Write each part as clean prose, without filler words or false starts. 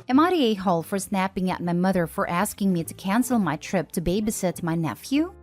Am I the a-hole for snapping at my mother for asking me to cancel my trip to babysit my nephew?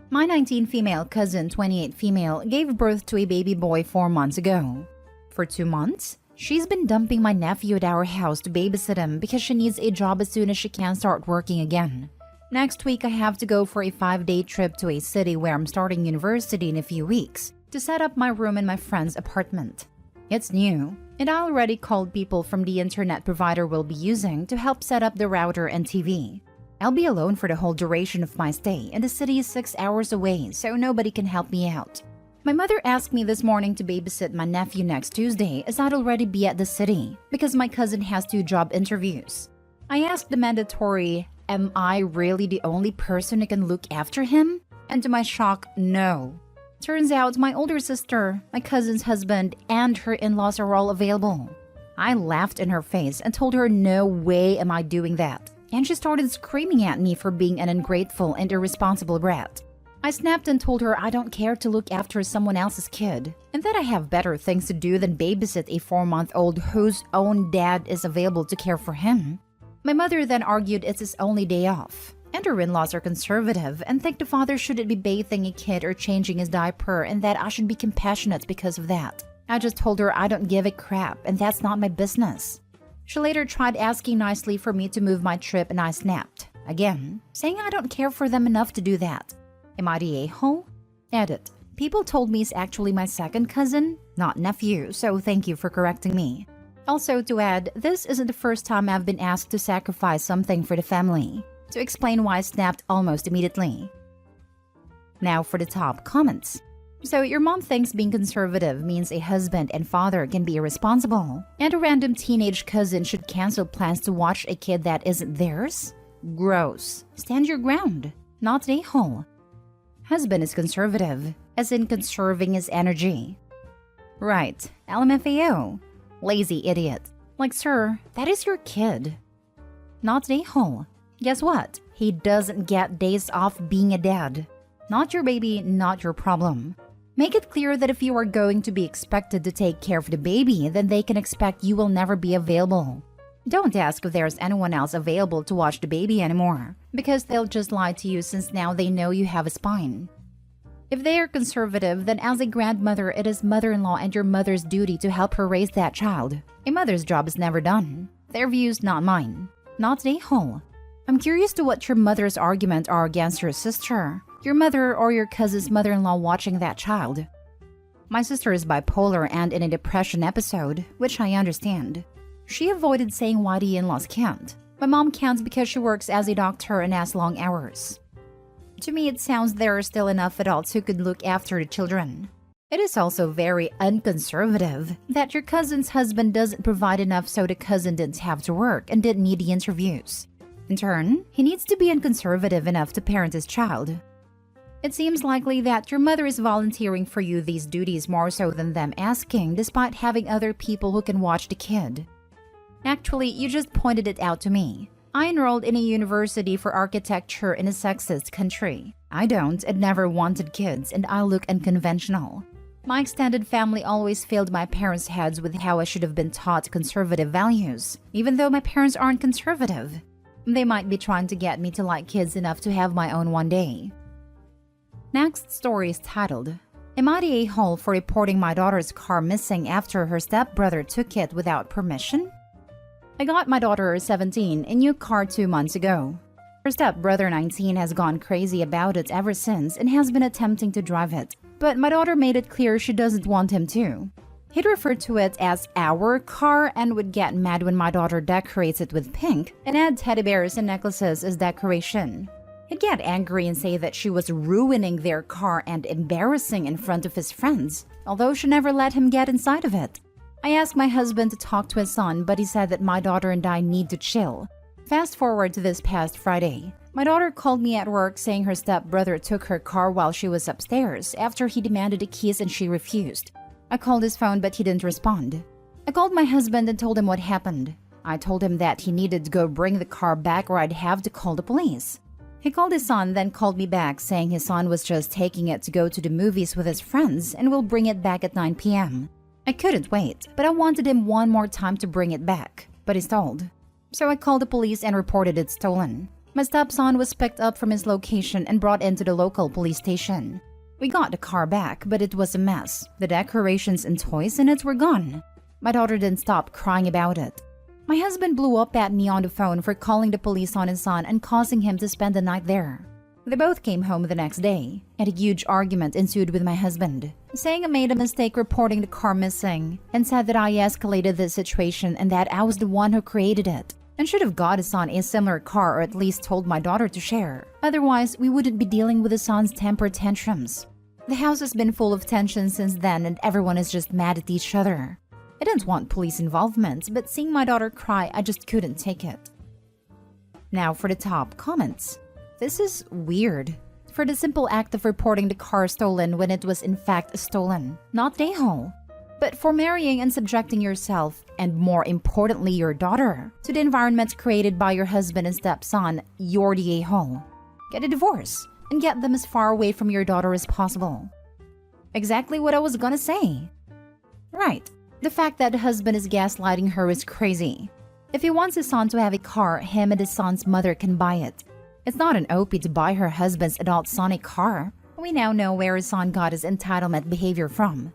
My 19 female cousin, 28 female, gave birth to a baby boy 4 months ago. For 2 months, she's been dumping my nephew at our house to babysit him because she needs a job as soon as she can start working again. Next week, I have to go for a 5-day trip to a city where I'm starting university in a few weeks to set up my room in my friend's apartment. It's new, and I already called people from the internet provider we'll be using to help set up the router and TV. I'll be alone for the whole duration of my stay, and the city is 6 hours away, so nobody can help me out. My mother asked me this morning to babysit my nephew next Tuesday as I'd already be at the city because my cousin has 2 job interviews. I asked the mandatory, am I really the only person who can look after him? And to my shock, no. Turns out my older sister, my cousin's husband, and her in-laws are all available. I laughed in her face and told her no way am I doing that. And she started screaming at me for being an ungrateful and irresponsible brat. I snapped and told her I don't care to look after someone else's kid, and that I have better things to do than babysit a 4-month-old whose own dad is available to care for him. My mother then argued it's his only day off, and her in-laws are conservative and think the father shouldn't be bathing a kid or changing his diaper and that I should be compassionate because of that. I just told her I don't give a crap and that's not my business. She later tried asking nicely for me to move my trip and I snapped, again, saying I don't care for them enough to do that. Am I the a-hole? Edit. People told me he's actually my second cousin, not nephew, so thank you for correcting me. Also to add, this isn't the first time I've been asked to sacrifice something for the family. To explain why I snapped almost immediately. Now for the top comments. So your mom thinks being conservative means a husband and father can be irresponsible, and a random teenage cousin should cancel plans to watch a kid that isn't theirs? Gross. Stand your ground. Not an a-hole. Husband is conservative, as in conserving his energy. Right. LMFAO. Lazy idiot. Like, sir, that is your kid. Not an a-hole. Guess what? He doesn't get days off being a dad. Not your baby, not your problem. Make it clear that if you are going to be expected to take care of the baby, then they can expect you will never be available. Don't ask if there's anyone else available to watch the baby anymore, because they'll just lie to you since now they know you have a spine. If they are conservative, then as a grandmother, it is mother-in-law and your mother's duty to help her raise that child. A mother's job is never done. Their views, not mine. Not an a-hole. I'm curious to what your mother's argument are against your sister, your mother or your cousin's mother-in-law watching that child. My sister is bipolar and in a depression episode, which I understand. She avoided saying why the in-laws can't. My mom can't because she works as a doctor and has long hours. To me, it sounds there are still enough adults who could look after the children. It is also very unconservative that your cousin's husband doesn't provide enough so the cousin didn't have to work and didn't need the interviews. In turn, he needs to be unconservative enough to parent his child. It seems likely that your mother is volunteering for you these duties more so than them asking, despite having other people who can watch the kid. Actually, you just pointed it out to me. I enrolled in a university for architecture in a sexist country. I don't and never wanted kids, and I look unconventional. My extended family always filled my parents' heads with how I should have been taught conservative values, even though my parents aren't conservative. They might be trying to get me to like kids enough to have my own one day. Next story is titled, Am I the a-hole for reporting my daughter's car missing after her stepbrother took it without permission? I got my daughter, 17, a new car 2 months ago. Her stepbrother, 19, has gone crazy about it ever since and has been attempting to drive it. But my daughter made it clear she doesn't want him to. He'd refer to it as our car and would get mad when my daughter decorates it with pink and add teddy bears and necklaces as decoration. He'd get angry and say that she was ruining their car and embarrassing in front of his friends, although she never let him get inside of it. I asked my husband to talk to his son, but he said that my daughter and I need to chill. Fast forward to this past Friday. My daughter called me at work saying her stepbrother took her car while she was upstairs after he demanded the keys and she refused. I called his phone, but he didn't respond. I called my husband and told him what happened. I told him that he needed to go bring the car back or I'd have to call the police. He called his son, then called me back saying his son was just taking it to go to the movies with his friends and will bring it back at 9 p.m. I couldn't wait, but I wanted him one more time to bring it back, but he stalled. So I called the police and reported it stolen. My stepson was picked up from his location and brought into the local police station. We got the car back, but it was a mess. The decorations and toys in it were gone. My daughter didn't stop crying about it. My husband blew up at me on the phone for calling the police on his son and causing him to spend the night there. They both came home the next day, and a huge argument ensued with my husband, saying I made a mistake reporting the car missing, and said that I escalated the situation and that I was the one who created it, and should have got his son a similar car or at least told my daughter to share. Otherwise, we wouldn't be dealing with his son's temper tantrums. The house has been full of tension since then, and everyone is just mad at each other. I didn't want police involvement, but seeing my daughter cry, I just couldn't take it. Now for the top comments. This is weird. For the simple act of reporting the car stolen when it was in fact stolen, not the a-hole. But for marrying and subjecting yourself, and more importantly your daughter, to the environment created by your husband and stepson, you're the a-hole. Get a divorce, and get them as far away from your daughter as possible. Exactly what I was gonna say. Right. The fact that the husband is gaslighting her is crazy. If he wants his son to have a car, him and his son's mother can buy it. It's not an OP to buy her husband's adult son a car. We now know where his son got his entitlement behavior from.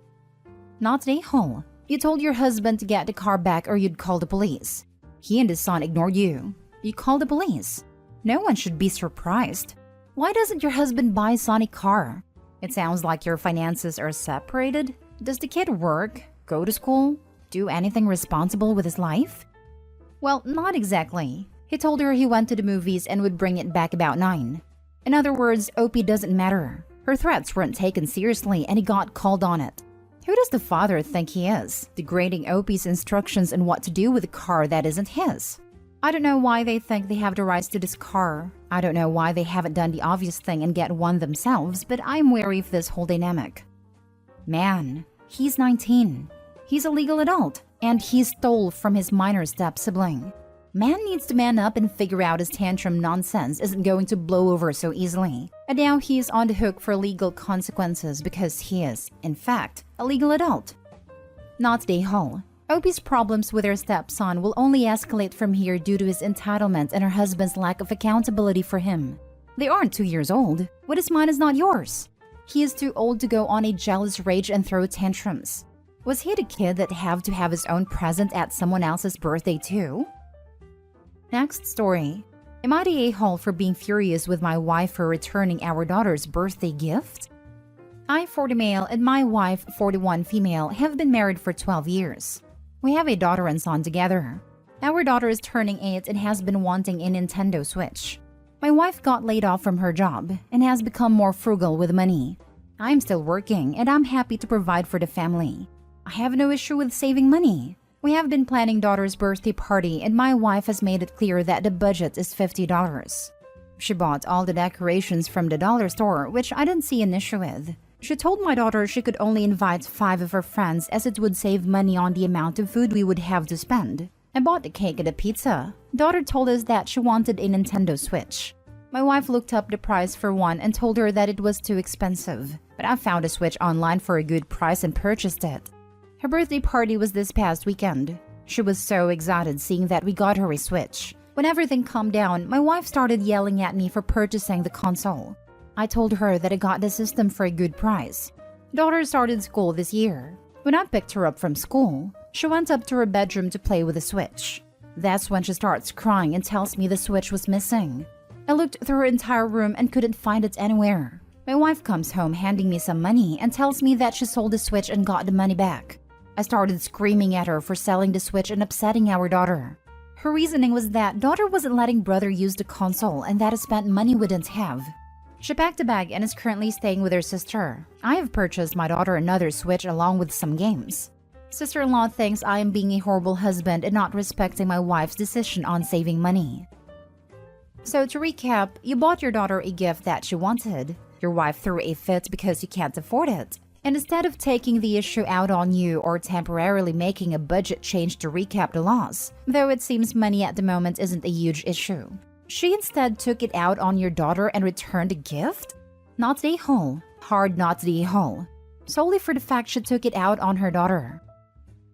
Not an a-hole. You told your husband to get the car back or you'd call the police. He and his son ignored you. You called the police. No one should be surprised. Why doesn't your husband buy son a car? It sounds like your finances are separated. Does the kid work, go to school, do anything responsible with his life? Well, not exactly. He told her he went to the movies and would bring it back about 9. In other words, OP doesn't matter. Her threats weren't taken seriously and he got called on it. Who does the father think he is, degrading OP's instructions on what to do with a car that isn't his? I don't know why they think they have the rights to this car. I don't know why they haven't done the obvious thing and get one themselves, but I'm wary of this whole dynamic. Man, he's 19. He's a legal adult, and he stole from his minor step-sibling. Man needs to man up and figure out his tantrum nonsense isn't going to blow over so easily. And now he's on the hook for legal consequences because he is, in fact, a legal adult. Not the a-hole. OP's problems with her stepson will only escalate from here due to his entitlement and her husband's lack of accountability for him. They aren't 2 years old. What is mine is not yours. He is too old to go on a jealous rage and throw tantrums. Was he the kid that have to have his own present at someone else's birthday too? Next story. Am I the a-hole for being furious with my wife for returning our daughter's birthday gift? I, 40 male, and my wife, 41 female, have been married for 12 years. We have a daughter and son together. Our daughter is turning 8 and has been wanting a Nintendo Switch. My wife got laid off from her job and has become more frugal with money. I'm still working and I'm happy to provide for the family. I have no issue with saving money. We have been planning daughter's birthday party and my wife has made it clear that the budget is $50. She bought all the decorations from the dollar store, which I didn't see an issue with. She told my daughter she could only invite 5 of her friends as it would save money on the amount of food we would have to spend. I bought the cake and the pizza. Daughter told us that she wanted a Nintendo Switch. My wife looked up the price for one and told her that it was too expensive, but I found a Switch online for a good price and purchased it. Her birthday party was this past weekend. She was so excited seeing that we got her a Switch. When everything calmed down, my wife started yelling at me for purchasing the console. I told her that I got the system for a good price. Daughter started school this year. When I picked her up from school, she went up to her bedroom to play with the Switch. That's when she starts crying and tells me the Switch was missing. I looked through her entire room and couldn't find it anywhere. My wife comes home handing me some money and tells me that she sold the Switch and got the money back. I started screaming at her for selling the Switch and upsetting our daughter. Her reasoning was that daughter wasn't letting brother use the console and that I spent money we didn't have. She packed a bag and is currently staying with her sister. I have purchased my daughter another Switch along with some games. Sister-in-law thinks I am being a horrible husband and not respecting my wife's decision on saving money. So to recap, you bought your daughter a gift that she wanted. Your wife threw a fit because you can't afford it. And instead of taking the issue out on you or temporarily making a budget change to recap the loss, though it seems money at the moment isn't a huge issue, she instead took it out on your daughter and returned the gift? Not the a-hole. Hard not the a-hole. Solely for the fact she took it out on her daughter.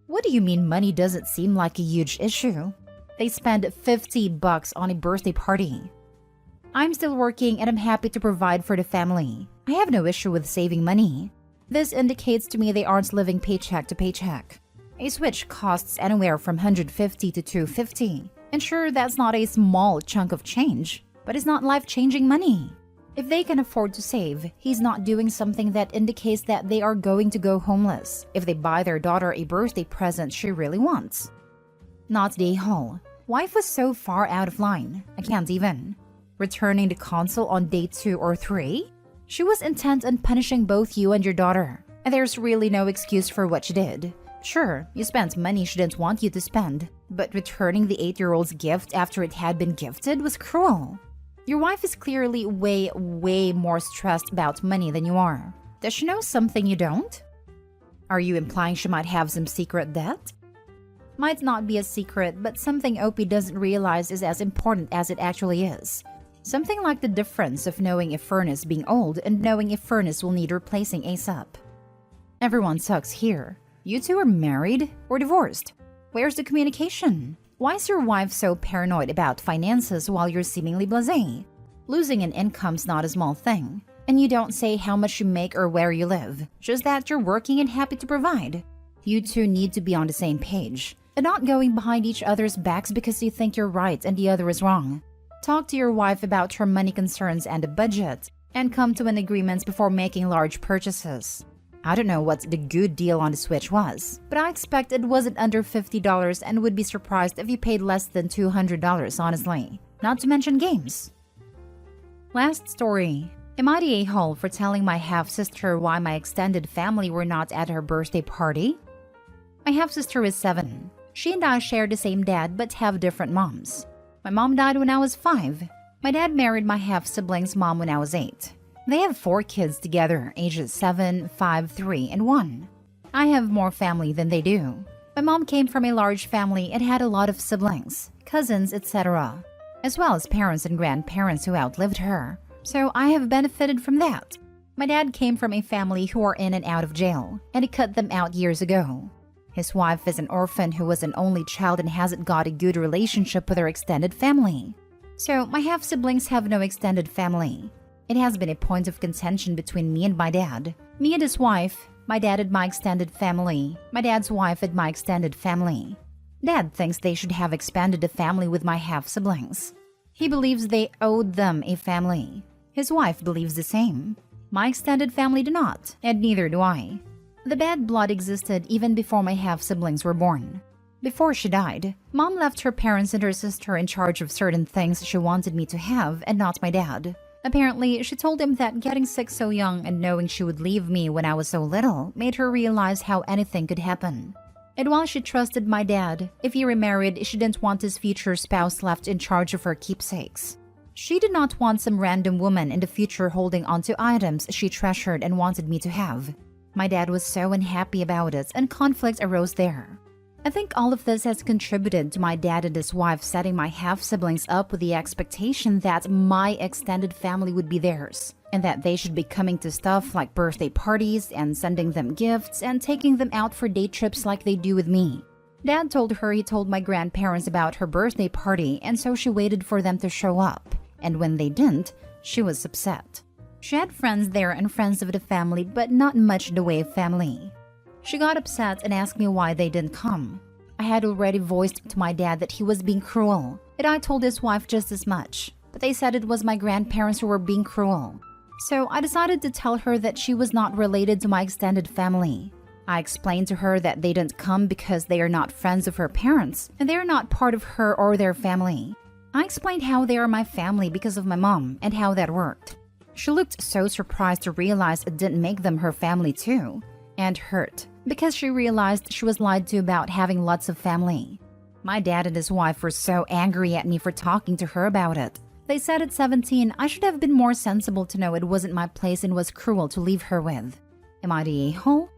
What do you mean money doesn't seem like a huge issue? They spend $50 on a birthday party. I'm still working and I'm happy to provide for the family. I have no issue with saving money. This indicates to me they aren't living paycheck to paycheck. A switch costs anywhere from $150 to $250. And sure, that's not a small chunk of change, but it's not life-changing money. If they can afford to save, he's not doing something that indicates that they are going to go homeless if they buy their daughter a birthday present she really wants. Not the a-hole. Wife was so far out of line, I can't even. Returning the console on day 2 or 3? She was intent on punishing both you and your daughter, and there's really no excuse for what she did. Sure, you spent money she didn't want you to spend, but returning the 8-year-old's gift after it had been gifted was cruel. Your wife is clearly way more stressed about money than you are. Does she know something you don't? Are you implying she might have some secret debt? Might not be a secret, but something Opie doesn't realize is as important as it actually is. Something like the difference of knowing a furnace being old and knowing a furnace will need replacing ASAP. Everyone sucks here. You two are married or divorced? Where's the communication? Why is your wife so paranoid about finances while you're seemingly blasé? Losing an income's not a small thing. And you don't say how much you make or where you live, just that you're working and happy to provide. You two need to be on the same page, and not going behind each other's backs because you think you're right and the other is wrong. Talk to your wife about her money concerns and the budget, and come to an agreement before making large purchases. I don't know what the good deal on the Switch was, but I expect it wasn't under $50 and would be surprised if you paid less than $200, honestly. Not to mention games. Last story. Am I the a-hole for telling my half-sister why my extended family were not at her birthday party? My half-sister is 7. She and I share the same dad but have different moms. My mom died when I was 5. My dad married my half-sibling's mom when I was 8. They have 4 kids together, ages 7, 5, 3, and 1. I have more family than they do. My mom came from a large family and had a lot of siblings, cousins, etc., as well as parents and grandparents who outlived her. So I have benefited from that. My dad came from a family who are in and out of jail, and he cut them out years ago. His wife is an orphan who was an only child and hasn't got a good relationship with her extended family. So my half-siblings have no extended family. It has been a point of contention between me and my dad. Me and his wife, my dad and my extended family, my dad's wife and my extended family. Dad thinks they should have expanded the family with my half-siblings. He believes they owed them a family. His wife believes the same. My extended family do not, and neither do I. The bad blood existed even before my half-siblings were born. Before she died, Mom left her parents and her sister in charge of certain things she wanted me to have and not my dad. Apparently, she told him that getting sick so young and knowing she would leave me when I was so little made her realize how anything could happen. And while she trusted my dad, if he remarried, she didn't want his future spouse left in charge of her keepsakes. She did not want some random woman in the future holding onto items she treasured and wanted me to have. My dad was so unhappy about it, and conflict arose there. I think all of this has contributed to my dad and his wife setting my half-siblings up with the expectation that my extended family would be theirs, and that they should be coming to stuff like birthday parties and sending them gifts and taking them out for day trips like they do with me. Dad told her he told my grandparents about her birthday party, and so she waited for them to show up, and when they didn't, she was upset. She had friends there and friends of the family, but not much in the way of family. She got upset and asked me why they didn't come. I had already voiced to my dad that he was being cruel, and I told his wife just as much, but they said it was my grandparents who were being cruel. So I decided to tell her that she was not related to my extended family. I explained to her that they didn't come because they are not friends of her parents, and they are not part of her or their family. I explained how they are my family because of my mom and how that worked. She looked so surprised to realize it didn't make them her family too, and hurt, because she realized she was lied to about having lots of family. My dad and his wife were so angry at me for talking to her about it. They said at 17 I should have been more sensible to know it wasn't my place and was cruel to leave her with. Am I the a-hole?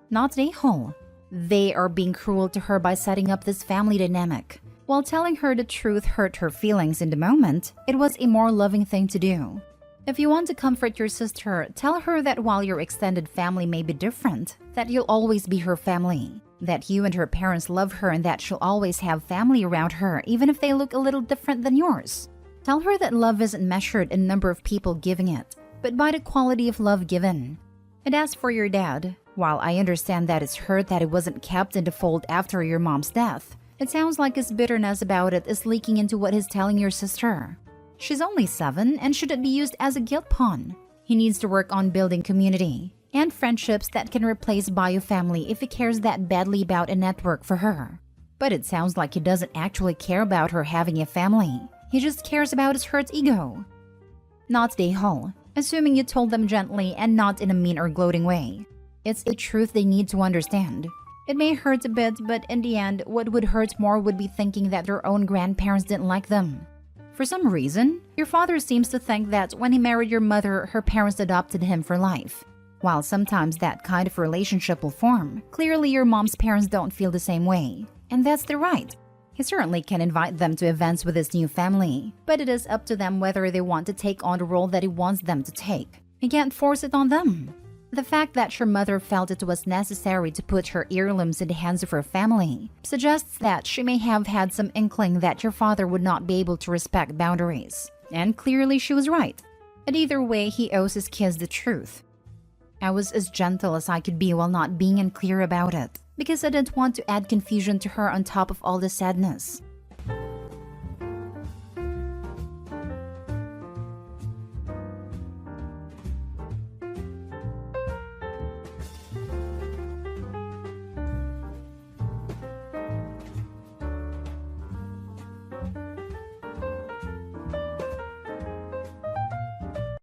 Not the a-hole. They are being cruel to her by setting up this family dynamic. While telling her the truth hurt her feelings in the moment, it was a more loving thing to do. If you want to comfort your sister, tell her that while your extended family may be different, that you'll always be her family. That you and her parents love her and that she'll always have family around her, even if they look a little different than yours. Tell her that love isn't measured in number of people giving it, but by the quality of love given. And as for your dad, while I understand that it's hurt that it wasn't kept in the fold after your mom's death, it sounds like his bitterness about it is leaking into what he's telling your sister. She's only 7 and shouldn't be used as a guilt pawn. He needs to work on building community and friendships that can replace bio family if he cares that badly about a network for her. But it sounds like he doesn't actually care about her having a family. He just cares about his hurt ego. Not Day-Hall, assuming you told them gently and not in a mean or gloating way. It's a truth they need to understand. It may hurt a bit, but in the end, what would hurt more would be thinking that their own grandparents didn't like them. For some reason, your father seems to think that when he married your mother, her parents adopted him for life. While sometimes that kind of relationship will form, clearly your mom's parents don't feel the same way. And that's their right. He certainly can invite them to events with his new family, but it is up to them whether they want to take on the role that he wants them to take. He can't force it on them. The fact that your mother felt it was necessary to put her heirlooms in the hands of her family suggests that she may have had some inkling that your father would not be able to respect boundaries. And clearly she was right. And either way, he owes his kids the truth. I was as gentle as I could be while not being unclear about it, because I didn't want to add confusion to her on top of all the sadness.